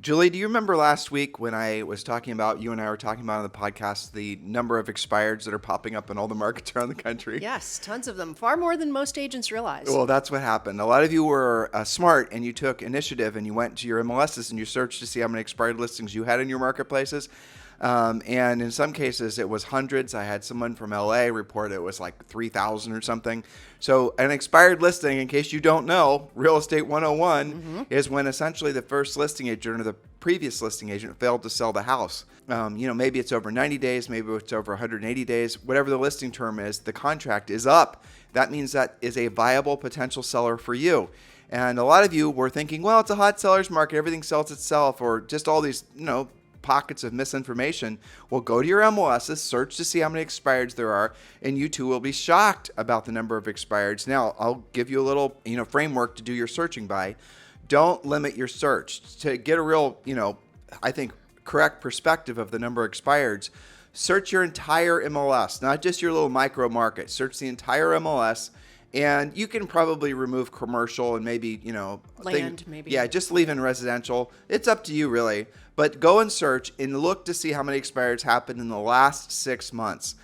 Julie, do you remember last week when I was talking about, you and I were talking about on the podcast, the number of expireds that are popping up in all the markets around the country? Yes, tons of them. Far more than most agents realize. Well, that's what happened. A lot of you were smart and you took initiative and you went to your MLSs and you searched to see how many expired listings you had in your marketplaces. And in some cases, it was hundreds. I had someone from LA report it was like 3,000 or something. So an expired listing, in case you don't know, Real Estate 101 is when essentially the first listing agent or the previous listing agent failed to sell the house. Maybe it's over 90 days, maybe it's over 180 days, whatever the listing term is, the contract is up. That means that is a viable potential seller for you. And a lot of you were thinking, well, it's a hot seller's market, everything sells itself, or just all these, pockets of misinformation. Well, go to your MLSs, search to see how many expireds there are, and you too will be shocked about the number of expireds. Now, I'll give you a little, framework to do your searching by. Don't limit your search. To get a real, I think, correct perspective of the number of expireds, search your entire MLS, not just your little micro market. Search the entire MLS. And you can probably remove commercial and maybe, land, maybe. Yeah, just leave in residential. It's up to you, really. But go and search and look to see how many expireds happened in the last 6 months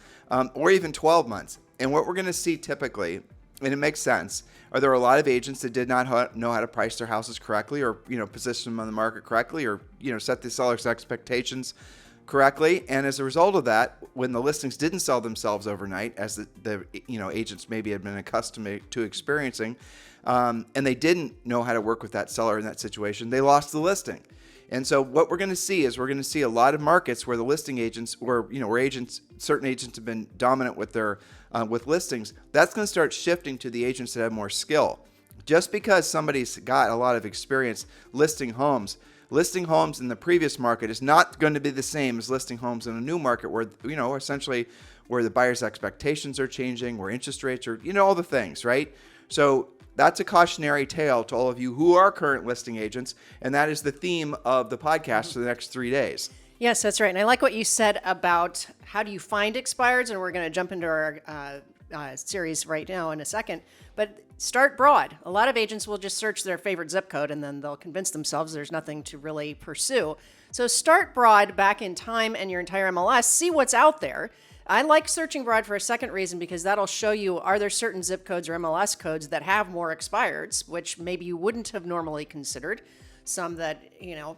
or even 12 months. And what we're going to see typically, and it makes sense, are there a lot of agents that did not know how to price their houses correctly or, position them on the market correctly or, set the seller's expectations correctly, and as a result of that, when the listings didn't sell themselves overnight, as the agents maybe had been accustomed to experiencing, and they didn't know how to work with that seller in that situation, they lost the listing. And so what we're going to see is a lot of markets where the listing agents, where certain agents have been dominant with their with listings. That's going to start shifting to the agents that have more skill. Just because somebody's got a lot of experience listing homes in the previous market is not going to be the same as listing homes in a new market where, essentially where the buyer's expectations are changing, where interest rates are, all the things, right? So that's a cautionary tale to all of you who are current listing agents, and that is the theme of the podcast for the next 3 days. Yes, that's right. And I like what you said about how do you find expireds, and we're going to jump into our series right now in a second. But start broad. A lot of agents will just search their favorite zip code and then they'll convince themselves there's nothing to really pursue. So start broad back in time and your entire MLS. See what's out there. I like searching broad for a second reason because that'll show you, are there certain zip codes or MLS codes that have more expireds, which maybe you wouldn't have normally considered. Some that,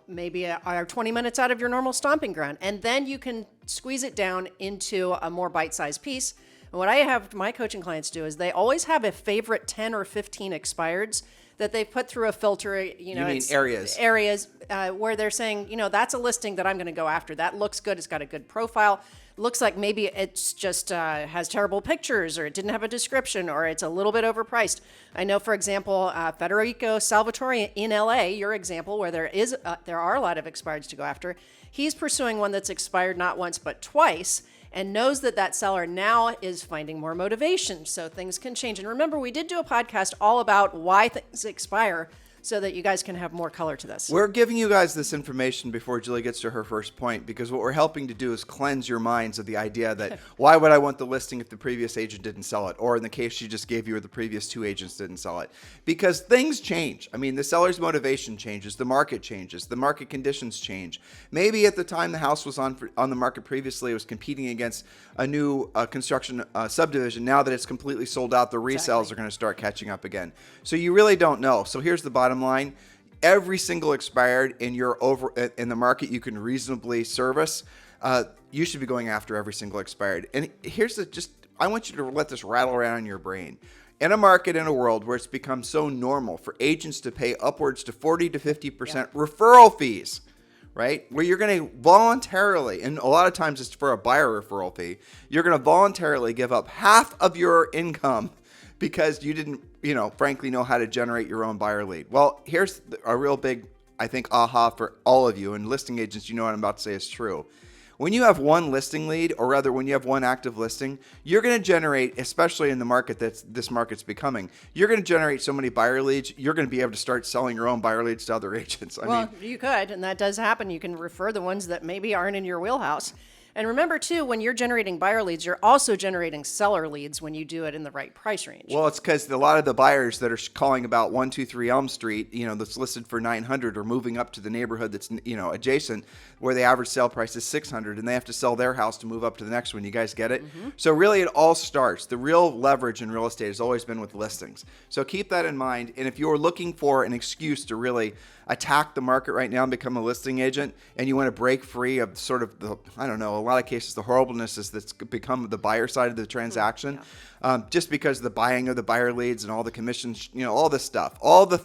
maybe are 20 minutes out of your normal stomping ground. And then you can squeeze it down into a more bite-sized piece. And what I have my coaching clients do is they always have a favorite 10 or 15 expireds that they put through a filter. You mean areas? Areas where they're saying, that's a listing that I'm going to go after. That looks good. It's got a good profile. Looks like maybe it's just has terrible pictures, or it didn't have a description, or it's a little bit overpriced. I know, for example, Federico Salvatore in LA, your example, where there are a lot of expireds to go after. He's pursuing one that's expired not once but twice, and knows that seller now is finding more motivation, so things can change. And remember, we did do a podcast all about why things expire, so that you guys can have more color to this. We're giving you guys this information before Julie gets to her first point, because what we're helping to do is cleanse your minds of the idea that why would I want the listing if the previous agent didn't sell it? Or in the case she just gave you, the previous 2 agents didn't sell it. Because things change. I mean, the seller's motivation changes, the market changes, the market conditions change. Maybe at the time the house was on the market previously, it was competing against a new construction subdivision. Now that it's completely sold out, the resales are going to start catching up again. So you really don't know. So here's the bottom line. Every single expired in the market you can reasonably service, you should be going after every single expired. And here's I want you to let this rattle around in your brain. In a market, in a world where it's become so normal for agents to pay upwards to 40 to 50% referral fees, right? Where you're going to voluntarily, and a lot of times it's for a buyer referral fee, you're going to voluntarily give up half of your income because you didn't, frankly know how to generate your own buyer lead. Well, here's a real big, I think, aha for all of you, and listing agents, what I'm about to say is true. When you have one listing lead, or rather when you have one active listing, you're going to generate, especially in the market this market's becoming, you're going to generate so many buyer leads, you're going to be able to start selling your own buyer leads to other agents. I mean, you could, and that does happen. You can refer the ones that maybe aren't in your wheelhouse. And remember, too, when you're generating buyer leads, you're also generating seller leads when you do it in the right price range. Well, it's because a lot of the buyers that are calling about 123 Elm Street, that's listed for 900, are moving up to the neighborhood that's, adjacent, where the average sale price is 600, and they have to sell their house to move up to the next one. You guys get it? So really, it all starts. The real leverage in real estate has always been with listings. So keep that in mind. And if you're looking for an excuse to really attack the market right now and become a listing agent, and you want to break free of sort of the, a lot of cases, the horribleness is that's become the buyer side of the transaction, just because the buying of the buyer leads and all the commissions, all this stuff, all the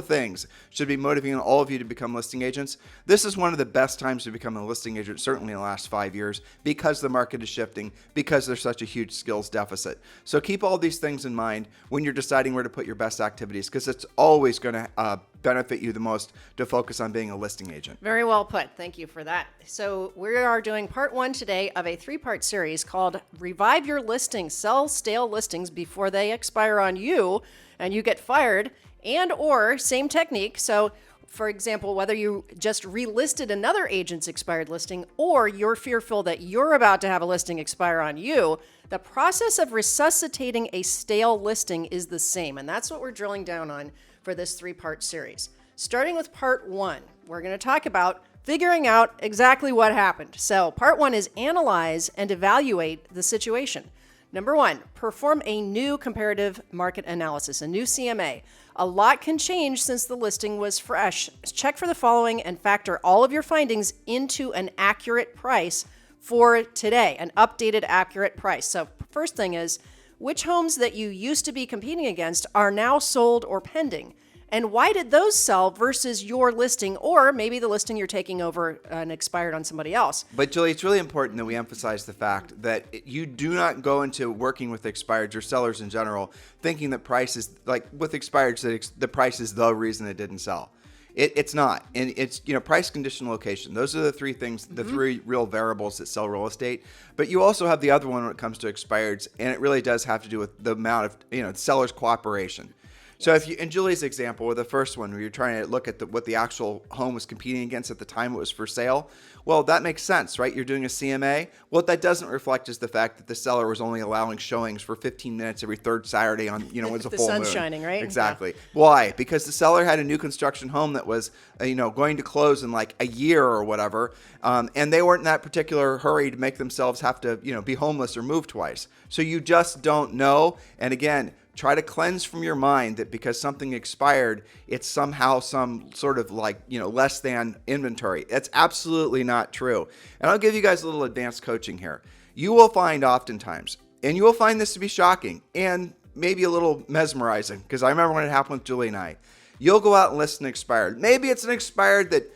things should be motivating all of you to become listing agents. This is one of the best times to become a listing agent, certainly in the last 5 years, because the market is shifting, because there's such a huge skills deficit. So keep all these things in mind when you're deciding where to put your best activities, because it's always going to benefit you the most to focus on being a listing agent. Very well put. Thank you for that. So we are doing part 1 today of a 3-part series called Revive Your Listing, Sell Stale Listings Before They Expire on You and You Get Fired, and or same technique. So for example, whether you just relisted another agent's expired listing or you're fearful that you're about to have a listing expire on you, the process of resuscitating a stale listing is the same. And that's what we're drilling down on for this 3-part series. Starting with part 1, we're going to talk about figuring out exactly what happened. So part 1 is analyze and evaluate the situation. Number 1, perform a new comparative market analysis, a new CMA. A lot can change since the listing was fresh. Check for the following and factor all of your findings into an accurate price for today, an updated accurate price. So first thing is, which homes that you used to be competing against are now sold or pending? And why did those sell versus your listing, or maybe the listing you're taking over and expired on somebody else? But Julie, it's really important that we emphasize the fact that you do not go into working with expireds or sellers in general thinking that price is, like with expireds, that the price is the reason it didn't sell. It's not. And it's, price, condition, location. Those are the 3 things, the 3 real variables that sell real estate. But you also have the other one when it comes to expireds, and it really does have to do with the amount of, the seller's cooperation. So if you, in Julie's example, with the first one, where you're trying to look at what the actual home was competing against at the time it was for sale, well, that makes sense, right? You're doing a CMA. What that doesn't reflect is the fact that the seller was only allowing showings for 15 minutes every third Saturday on, when it's a full moon. The sun's shining, right? Exactly. Yeah. Why? Because the seller had a new construction home that was, going to close in like a year or whatever, and they weren't in that particular hurry to make themselves have to, be homeless or move twice. So you just don't know. And again, try to cleanse from your mind that because something expired, it's somehow some sort of less than inventory. That's absolutely not true. And I'll give you guys a little advanced coaching here. You will find oftentimes, and you will find this to be shocking and maybe a little mesmerizing, because I remember when it happened with Julie and I. You'll go out and list an expired. Maybe it's an expired that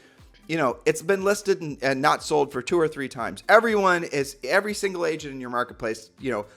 it's been listed and not sold for 2 or 3 times. Every single agent in your marketplace,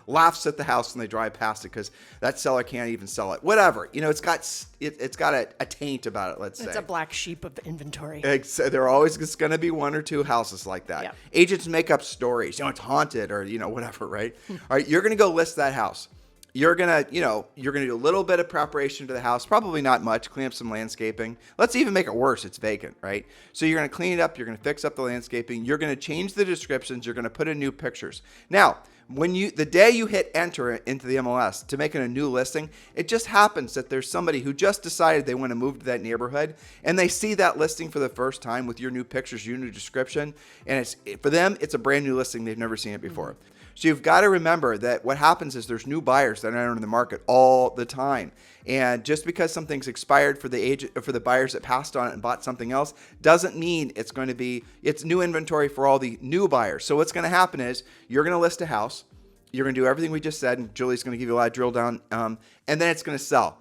laughs at the house when they drive past it because that seller can't even sell it. Whatever. It's got a taint about it, let's say. It's a black sheep of inventory. There are always going to be 1 or 2 houses like that. Yeah. Agents make up stories. It's haunted or, whatever, right? All right, you're going to go list that house. You're gonna do a little bit of preparation to the house, probably not much, clean up some landscaping. Let's even make it worse, it's vacant, right? So you're gonna clean it up, you're gonna fix up the landscaping, you're gonna change the descriptions, you're gonna put in new pictures. Now, the day you hit enter into the MLS to make it a new listing, it just happens that there's somebody who just decided they want to move to that neighborhood, and they see that listing for the first time with your new pictures, your new description, and for them, it's a brand new listing. They've never seen it before. Mm-hmm. So you've got to remember that what happens is there's new buyers that enter the market all the time. And just because something's expired for the buyers that passed on it and bought something else doesn't mean it's new inventory for all the new buyers. So what's going to happen is you're going to list a house, you're going to do everything we just said, and Julie's going to give you a lot of drill down, and then it's going to sell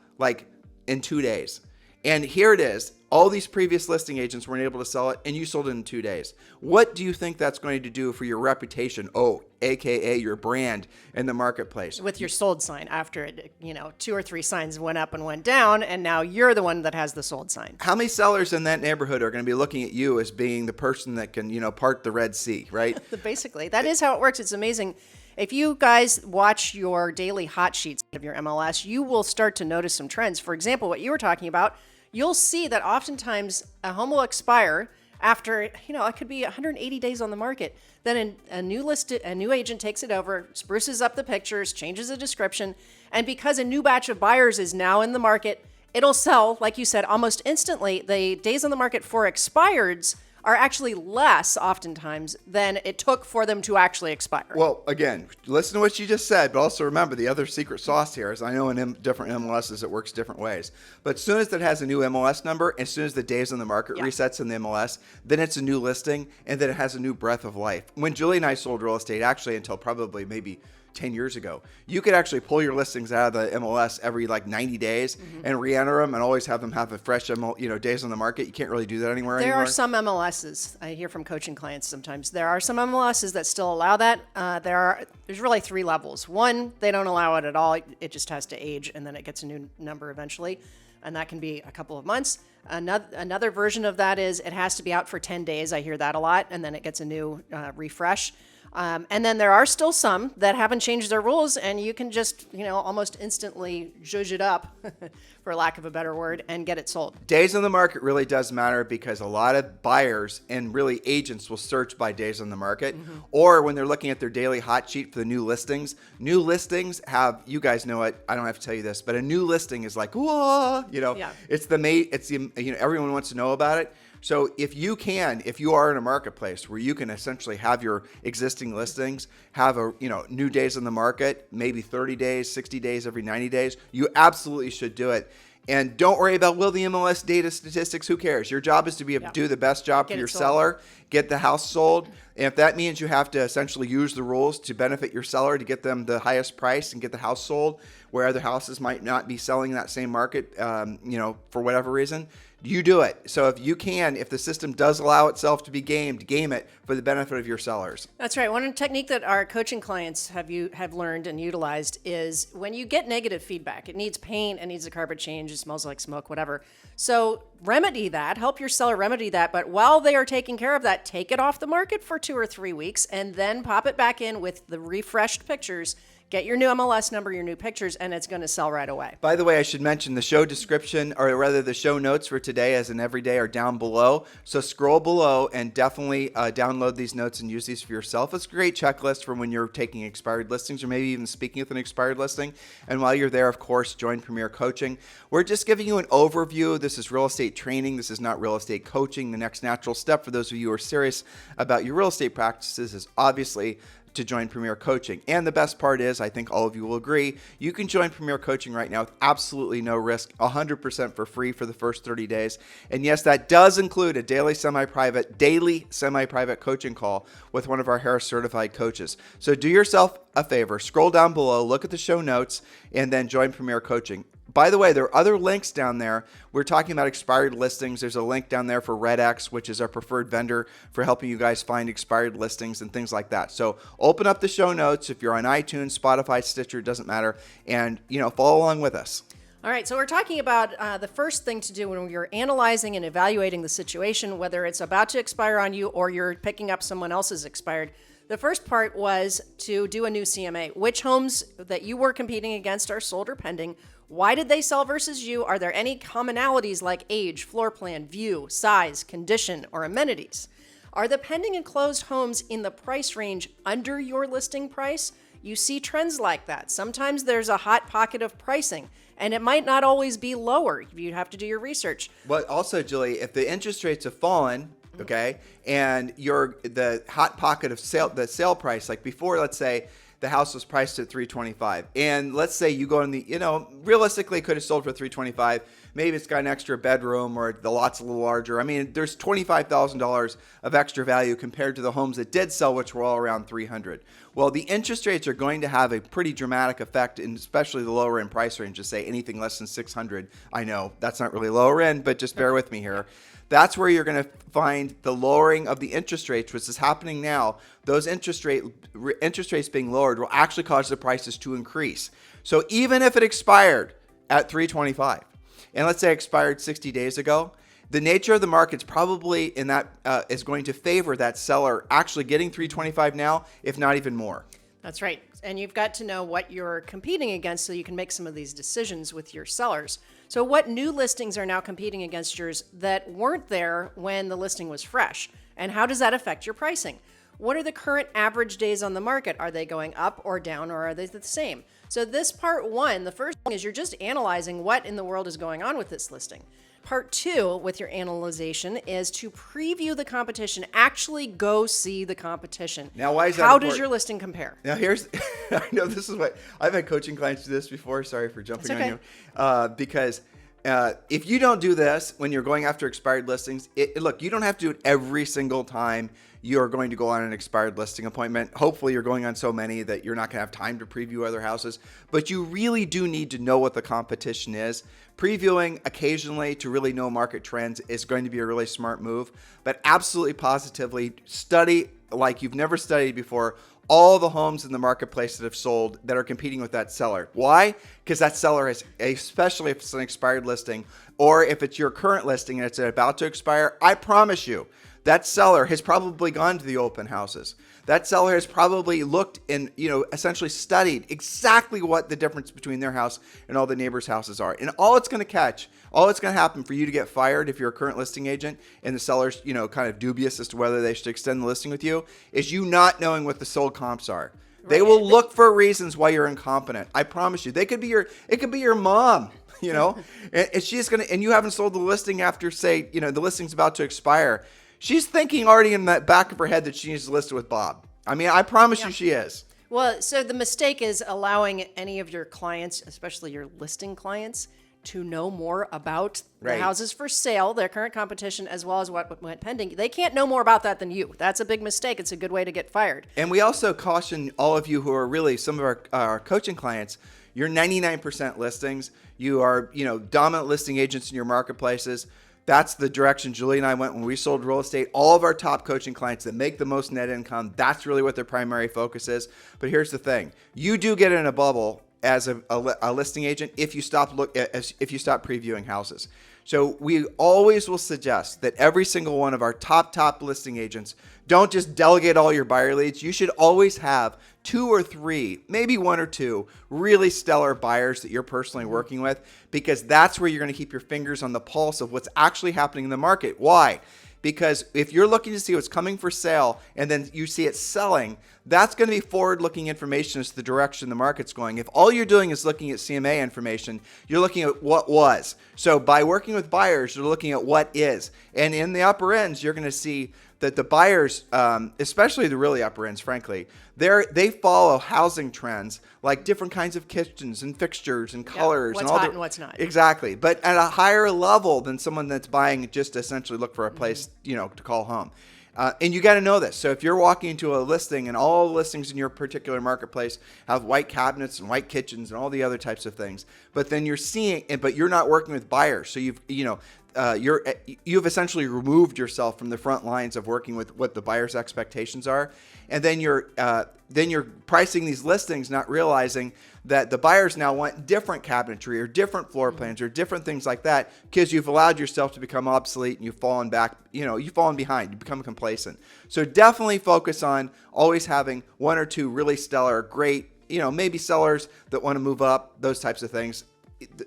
in 2 days. And here it is. All these previous listing agents weren't able to sell it, and you sold it in 2 days. What do you think that's going to do for your reputation? AKA your brand in the marketplace. With your sold sign after it, 2 or 3 signs went up and went down, and now you're the one that has the sold sign. How many sellers in that neighborhood are going to be looking at you as being the person that can, part the Red Sea, right? Basically, that is how it works. It's amazing. If you guys watch your daily hot sheets of your MLS, you will start to notice some trends. For example, what you were talking about, you'll see that oftentimes a home will expire after, it could be 180 days on the market. Then a new agent takes it over, spruces up the pictures, changes the description, and because a new batch of buyers is now in the market, it'll sell, like you said, almost instantly. The days on the market for expireds are actually less oftentimes than it took for them to actually expire. Well, again, listen to what you just said, but also remember the other secret sauce here is I know in different MLSs it works different ways. But as soon as it has a new MLS number, as soon as the days on the market resets in the MLS, then it's a new listing and then it has a new breath of life. When Julie and I sold real estate, actually until probably maybe 10 years ago, you could actually pull your listings out of the MLS every 90 days and re-enter them and always have them have a fresh days on the market. You can't really do that anymore. There are some MLSs, I hear from coaching clients sometimes, there are some MLSs that still allow that. There's really 3 levels. One, they don't allow it at all. It just has to age and then it gets a new number eventually. And that can be a couple of months. Another version of that is it has to be out for 10 days. I hear that a lot. And then it gets a new refresh. And then there are still some that haven't changed their rules, and you can just, almost instantly zhuzh it up, for lack of a better word, and get it sold. Days on the market really does matter because a lot of buyers and really agents will search by days on the market, or when they're looking at their daily hot sheet for the new listings have, you guys know it, I don't have to tell you this, but a new listing is like, whoa, it's everyone wants to know about it. So if you are in a marketplace where you can essentially have your existing listings, have new days on the market, maybe 30 days, 60 days, every 90 days, you absolutely should do it. And don't worry about will the MLS data statistics, who cares? Your job is to be able to do the best job for your seller, get the house sold. And if that means you have to essentially use the rules to benefit your seller to get them the highest price and get the house sold, where other houses might not be selling in that same market, for whatever reason, you do it. So if the system does allow itself to be gamed, game it for the benefit of your sellers. That's right. One technique that our coaching clients have learned and utilized is when you get negative feedback, it needs paint, it needs a carpet change, it smells like smoke, whatever. So remedy that, help your seller remedy that. But while they are taking care of that, take it off the market for 2 or 3 weeks and then pop it back in with the refreshed pictures. Get your new MLS number, your new pictures, and it's going to sell right away. By the way, I should mention the show description, or rather the show notes for today as in every day, are down below. So scroll below and definitely download these notes and use these for yourself. It's a great checklist for when you're taking expired listings or maybe even speaking with an expired listing. And while you're there, of course, join Premier Coaching. We're just giving you an overview. This is real estate training. This is not real estate coaching. The next natural step for those of you who are serious about your real estate practices is obviously to join Premier Coaching. And the best part is, I think all of you will agree, you can join Premier Coaching right now with absolutely no risk, 100% for free for the first 30 days. And yes, that does include a daily semi-private coaching call with one of our Harris certified coaches. So do yourself a favor, scroll down below, look at the show notes, and then join Premier Coaching. By the way, there are other links down there. We're talking about expired listings. There's a link down there for RedX, which is our preferred vendor for helping you guys find expired listings and things like that. So open up the show notes. If you're on iTunes, Spotify, Stitcher, it doesn't matter. And, follow along with us. All right, so we're talking about the first thing to do when you're analyzing and evaluating the situation, whether it's about to expire on you or you're picking up someone else's expired. The first part was to do a new CMA. Which homes that you were competing against are sold or pending? Why did they sell versus you? Are there any commonalities like age, floor plan, view, size, condition, or amenities? Are the pending and closed homes in the price range under your listing price? You see trends like that. Sometimes there's a hot pocket of pricing, and it might not always be lower. You have to do your research. But also, Julie, if the interest rates have fallen, okay, and the hot pocket of the sale price, like before, let's say the house was priced at $325, and let's say you go in realistically could have sold for $325. Maybe it's got an extra bedroom or the lot's a little larger. I mean, there's $25,000 of extra value compared to the homes that did sell, which were all around $300. Well, the interest rates are going to have a pretty dramatic effect, in especially the lower end price range. Just say anything less than $600. I know that's not really lower end, but just bear with me here. That's where you're going to find the lowering of the interest rates, which is happening now. Those interest rates being lowered will actually cause the prices to increase. So even if it expired at $325, and let's say it expired 60 days ago, the nature of the market's probably is going to favor that seller actually getting $325 now, if not even more. That's right. And you've got to know what you're competing against so you can make some of these decisions with your sellers. So what new listings are now competing against yours that weren't there when the listing was fresh? And how does that affect your pricing? What are the current average days on the market? Are they going up or down, or are they the same? So this part one, the first thing is you're just analyzing what in the world is going on with this listing. Part two with your analyzation is to preview the competition, actually go see the competition. Now, why is that How important? does your listing compare? Now, I know this is what I've had coaching clients do this before. Sorry for jumping That's okay. on you. Because if you don't do this when you're going after expired listings, look, you don't have to do it every single time you're going to go on an expired listing appointment. Hopefully you're going on so many that you're not going to have time to preview other houses, but you really do need to know what the competition is. Previewing occasionally to really know market trends is going to be a really smart move, but absolutely positively study like you've never studied before all the homes in the marketplace that have sold that are competing with that seller. Why? Because that seller is, especially if it's an expired listing or if it's your current listing and it's about to expire, I promise you, that seller has probably gone to the open houses. That seller has probably looked and, essentially studied exactly what the difference between their house and all the neighbors' houses are. And all it's going to happen for you to get fired if you're a current listing agent and the seller's, kind of dubious as to whether they should extend the listing with you, is you not knowing what the sold comps are. Right. They will look for reasons why you're incompetent. I promise you. It could be your mom. And she's and you haven't sold the listing after, say, the listing's about to expire. She's thinking already in the back of her head that she needs to list it with Bob. I mean, I promise you she is. Well, so the mistake is allowing any of your clients, especially your listing clients, to know more about the houses for sale, their current competition, as well as what went pending. They can't know more about that than you. That's a big mistake. It's a good way to get fired. And we also caution all of you who are really some of our coaching clients. You're 99% listings. You are, dominant listing agents in your marketplaces. That's the direction Julie and I went when we sold real estate. All of our top coaching clients that make the most net income, that's really what their primary focus is. But here's the thing. You do get in a bubble as a listing agent if you stop previewing houses. So we always will suggest that every single one of our top listing agents don't just delegate all your buyer leads. You should always have 2 or 3, maybe 1 or 2 really stellar buyers that you're personally working with, because that's where you're going to keep your fingers on the pulse of what's actually happening in the market. Why? Because if you're looking to see what's coming for sale and then you see it selling, that's going to be forward-looking information as to the direction the market's going. If all you're doing is looking at CMA information, you're looking at what was. So by working with buyers, you're looking at what is. And in the upper ends, you're going to see that the buyers, especially the really upper ends, frankly, they follow housing trends like different kinds of kitchens and fixtures and colors. What's and all hot and what's not. Exactly. But at a higher level than someone that's buying just to essentially look for a place, to call home. And you got to know this. So if you're walking into a listing and all the listings in your particular marketplace have white cabinets and white kitchens and all the other types of things, but then you're not working with buyers. So you've essentially removed yourself from the front lines of working with what the buyer's expectations are. And then you're pricing these listings, not realizing that the buyers now want different cabinetry or different floor plans or different things like that, because you've allowed yourself to become obsolete and you've fallen back, you've fallen behind, you become complacent. So definitely focus on always having 1 or 2 really stellar, great, maybe sellers that want to move up, those types of things.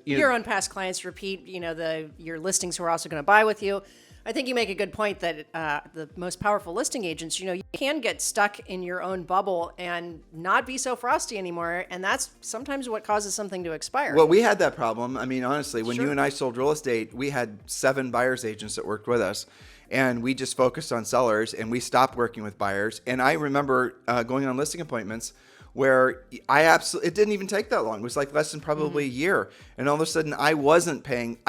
Your own past clients repeat, your listings who are also going to buy with you. I think you make a good point that the most powerful listing agents, you can get stuck in your own bubble and not be so frosty anymore. And that's sometimes what causes something to expire. Well, we had that problem. I mean, honestly, when Sure. you and I sold real estate, we had 7 buyers agents that worked with us. And we just focused on sellers and we stopped working with buyers. And I remember going on listing appointments where it didn't even take that long. It was like less than probably a year. And all of a sudden I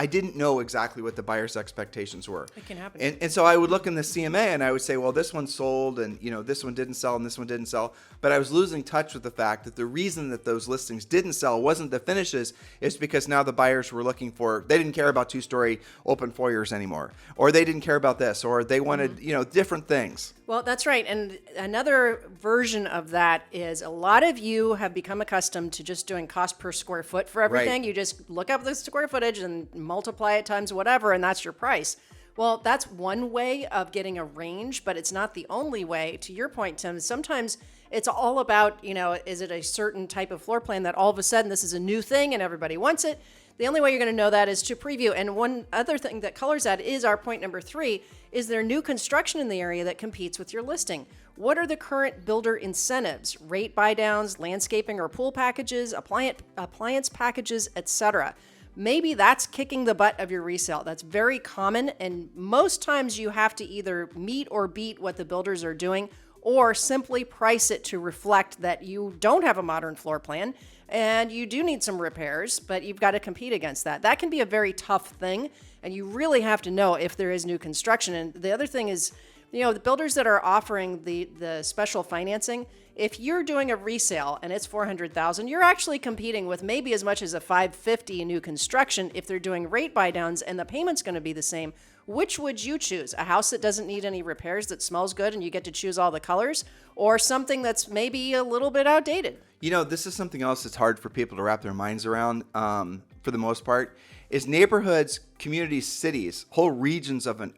didn't know exactly what the buyer's expectations were. It can happen. And so I would look in the CMA and I would say, well, this one sold and this one didn't sell and this one didn't sell. But I was losing touch with the fact that the reason that those listings didn't sell wasn't the finishes. It's because now the buyers were they didn't care about 2-story open foyers anymore, or they didn't care about this, or they wanted, different things. Well, that's right. And another version of that is a lot of you have become accustomed to just doing cost per square foot for everything. Right. You just look up the square footage and multiply it times whatever, and that's your price. Well, that's one way of getting a range, but it's not the only way. To your point, Tim, sometimes It's all about, is it a certain type of floor plan that all of a sudden this is a new thing and everybody wants it? The only way you're going to know that is to preview. And one other thing that colors that is our point number 3, is there new construction in the area that competes with your listing? What are the current builder incentives? Rate buy downs, landscaping or pool packages, appliance packages, etc. Maybe that's kicking the butt of your resale. That's very common, and most times you have to either meet or beat what the builders are doing, or simply price it to reflect that you don't have a modern floor plan and you do need some repairs, but you've got to compete against that. That can be a very tough thing, and you really have to know if there is new construction. And the other thing is, the builders that are offering the special financing, if you're doing a resale and it's $400,000, you're actually competing with maybe as much as a $550 in new construction. If they're doing rate buy downs and the payment's going to be the same, which would you choose? A house that doesn't need any repairs, that smells good, and you get to choose all the colors, or something that's maybe a little bit outdated? This is something else that's hard for people to wrap their minds around, for the most part, is neighborhoods, communities, cities, whole regions of in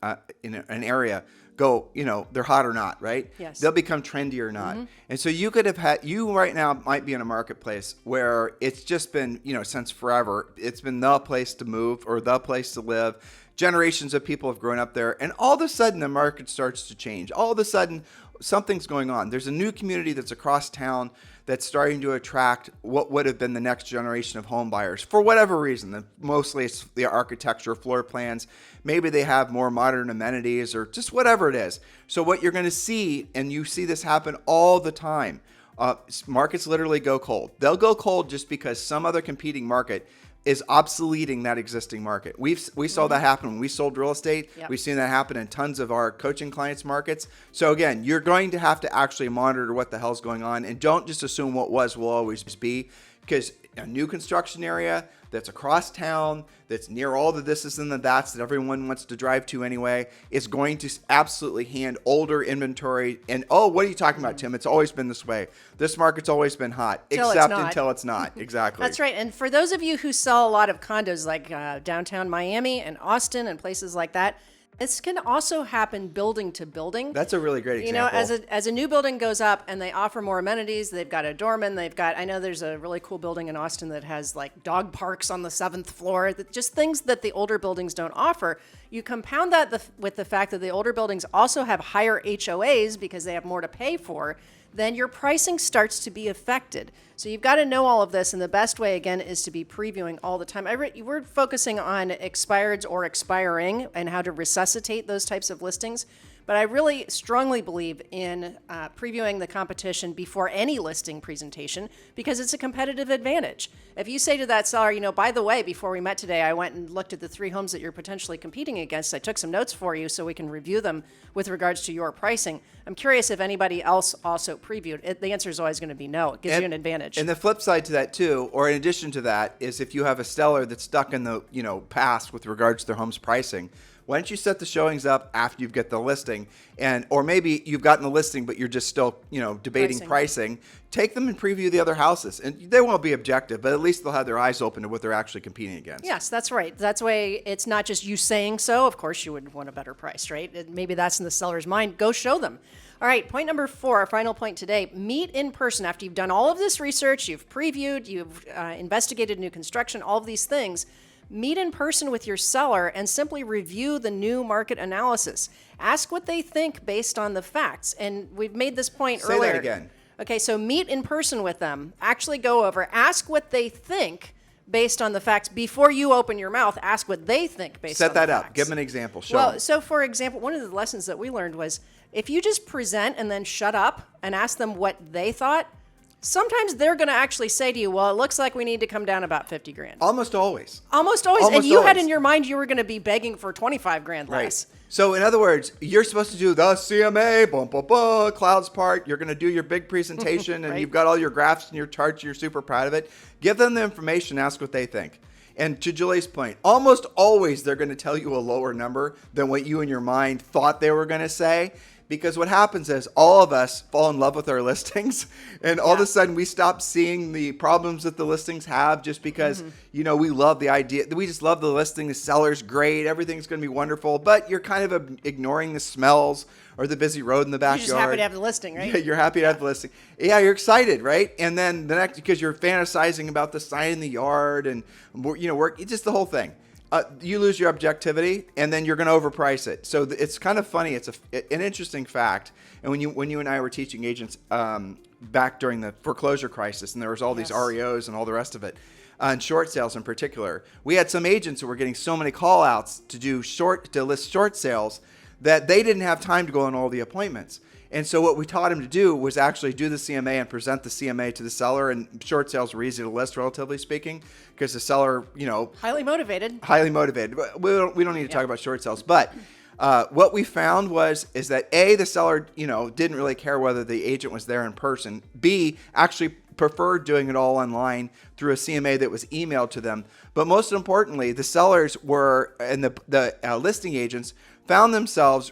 an area go, they're hot or not, right? Yes. They'll become trendy or not. And so you could have you right now might be in a marketplace where it's just been, since forever, it's been the place to move or the place to live. Generations of people have grown up there, and all of a sudden the market starts to change. All of a sudden something's going on. There's a new community that's across town that's starting to attract what would have been the next generation of home buyers for whatever reason. Mostly it's the architecture, floor plans. Maybe they have more modern amenities or just whatever it is. So what you're going to see, and you see this happen all the time, markets literally go cold. They'll go cold just because some other competing market is obsoleting that existing market. We saw that happen when we sold real estate. Yep. We've seen that happen in tons of our coaching clients' markets. So again, you're going to have to actually monitor what the hell's going on, and don't just assume what was will always be, because a new construction area that's across town, that's near all the thises and the that's that everyone wants to drive to anyway, is going to absolutely hand older inventory. And what are you talking about, Tim? It's always been this way. This market's always been hot, except until it's not. Exactly. That's right. And for those of you who sell a lot of condos like downtown Miami and Austin and places like that, this can also happen building to building. That's a really great example. As a new building goes up and they offer more amenities, they've got a doorman, I know there's a really cool building in Austin that has like dog parks on the 7th floor, just things that the older buildings don't offer. You compound that with the fact that the older buildings also have higher HOAs because they have more to pay for, then your pricing starts to be affected. So you've got to know all of this, and the best way, again, is to be previewing all the time. We're focusing on expireds or expiring and how to resuscitate those types of listings, but I really strongly believe in previewing the competition before any listing presentation because it's a competitive advantage. If you say to that seller, by the way, before we met today, I went and looked at the 3 homes that you're potentially competing against. I took some notes for you so we can review them with regards to your pricing. I'm curious if anybody else also previewed. The answer is always going to be no. It gives you an advantage. And the flip side to that too, or in addition to that, is if you have a seller that's stuck in the past with regards to their home's pricing, why don't you set the showings up after you get the listing, or maybe you've gotten the listing but you're just still debating pricing. Take them and preview the other houses, and they won't be objective, but at least they'll have their eyes open to what they're actually competing against. Yes, that's right. That's why it's not just you saying so. Of course, you would want a better price, right? Maybe that's in the seller's mind. Go show them. All right, point number 4, our final point today. Meet in person. After you've done all of this research, you've previewed, you've investigated new construction, all of these things, meet in person with your seller and simply review the new market analysis. Ask what they think based on the facts. And we've made this point earlier. Say that again. Okay, so meet in person with them. Actually go over. Ask what they think based on the facts. Before you open your mouth, ask what they think based on the facts. Set that up. Give them an example. Show them. So for example, one of the lessons that we learned was if you just present and then shut up and ask them what they thought, sometimes they're going to actually say to you, well, it looks like we need to come down about 50 grand. Almost always. Almost always. And you had in your mind you were going to be begging for 25 grand less. Right. So in other words, you're supposed to do the CMA, boom, boom, boom, clouds part. You're going to do your big presentation and you've got all your graphs and your charts. You're super proud of it. Give them the information. Ask what they think. And to Julie's point, almost always they're going to tell you a lower number than what you in your mind thought they were going to say. Because what happens is all of us fall in love with our listings, and all of a sudden we stop seeing the problems that the listings have just because, we love the idea. We just love the listing. The seller's great. Everything's going to be wonderful. But you're kind of ignoring the smells or the busy road in the backyard. You're just happy to have the listing, right? Yeah, you're happy to have the listing. Yeah, you're excited, right? And then the next, because you're fantasizing about the sign in the yard and, work, just the whole thing. You lose your objectivity, and then you're going to overprice it. So it's kind of funny. It's an interesting fact. And when you and I were teaching agents back during the foreclosure crisis, and there was all these REOs and all the rest of it, and short sales in particular, we had some agents who were getting so many call outs to list short sales that they didn't have time to go on all the appointments. And so what we taught him to do was actually do the CMA and present the CMA to the seller. And short sales were easy to list, relatively speaking, because the seller, highly motivated. We don't need to talk about short sales, but what we found is that the seller, didn't really care whether the agent was there in person. B, actually preferred doing it all online through a CMA that was emailed to them. But most importantly, the sellers and the listing agents found themselves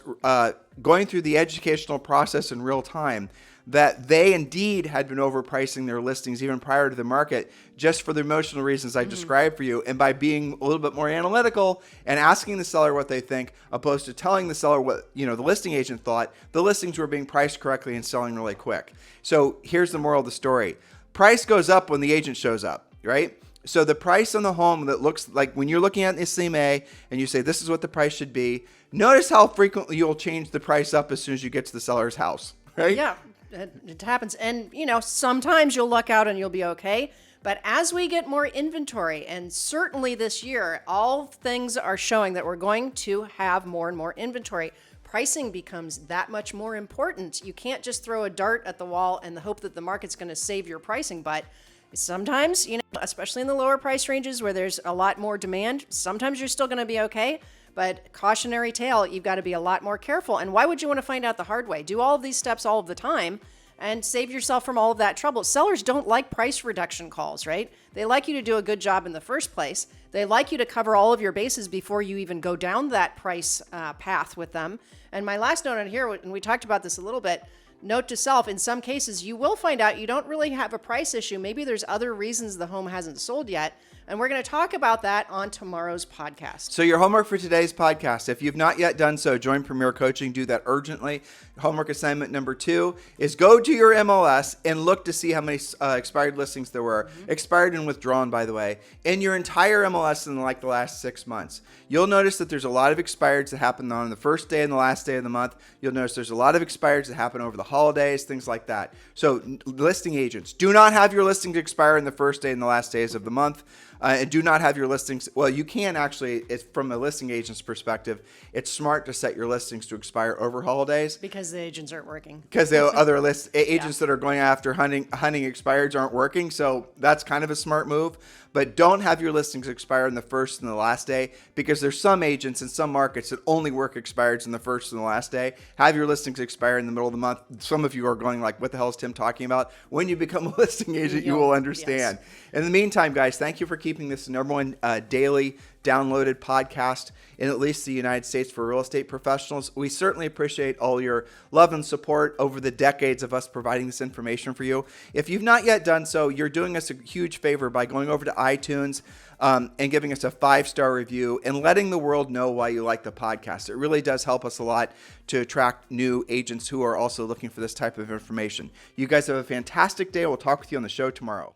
going through the educational process in real time that they indeed had been overpricing their listings even prior to the market, just for the emotional reasons I described for you. And by being a little bit more analytical and asking the seller what they think, opposed to telling the seller what the listing agent thought, the listings were being priced correctly and selling really quick. So here's the moral of the story. Price goes up when the agent shows up, right? So the price on the home that looks like, when you're looking at the CMA and you say, this is what the price should be, notice how frequently you'll change the price up as soon as you get to the seller's house, right? Yeah, it happens. And, sometimes you'll luck out and you'll be okay. But as we get more inventory, and certainly this year, all things are showing that we're going to have more and more inventory. Pricing becomes that much more important. You can't just throw a dart at the wall and hope that the market's going to save your pricing. But sometimes, especially in the lower price ranges where there's a lot more demand, sometimes you're still going to be okay. But cautionary tale, you've got to be a lot more careful. And why would you want to find out the hard way? Do all of these steps all of the time and save yourself from all of that trouble. Sellers don't like price reduction calls, right? They like you to do a good job in the first place. They like you to cover all of your bases before you even go down that price path with them. And my last note on here, and we talked about this a little bit, note to self, in some cases, you will find out you don't really have a price issue. Maybe there's other reasons the home hasn't sold yet. And we're going to talk about that on tomorrow's podcast. So your homework for today's podcast, if you've not yet done so, join Premier Coaching. Do that urgently. Homework assignment number 2 is go to your MLS and look to see how many expired listings there were. Expired and withdrawn, by the way, in your entire MLS in the last 6 months. You'll notice that there's a lot of expireds that happen on the first day and the last day of the month. You'll notice there's a lot of expireds that happen over the holidays, things like that. So listing agents, do not have your listings expire in the first day and the last days of the month. And do not have your listings. Well, you can actually, from a listing agent's perspective, it's smart to set your listings to expire over holidays. Because the agents aren't working. Because the other agents that are going after hunting expireds aren't working. So that's kind of a smart move. But don't have your listings expire in the first and the last day, because there's some agents in some markets that only work expireds in the first and the last day. Have your listings expire in the middle of the month. Some of you are going like, what the hell is Tim talking about? When you become a listing agent, you will understand. Yes. In the meantime, guys, thank you for keeping this number one daily downloaded podcast in at least the United States for real estate professionals. We certainly appreciate all your love and support over the decades of us providing this information for you. If you've not yet done so, you're doing us a huge favor by going over to iTunes and giving us a 5-star review and letting the world know why you like the podcast. It really does help us a lot to attract new agents who are also looking for this type of information. You guys have a fantastic day. We'll talk with you on the show tomorrow.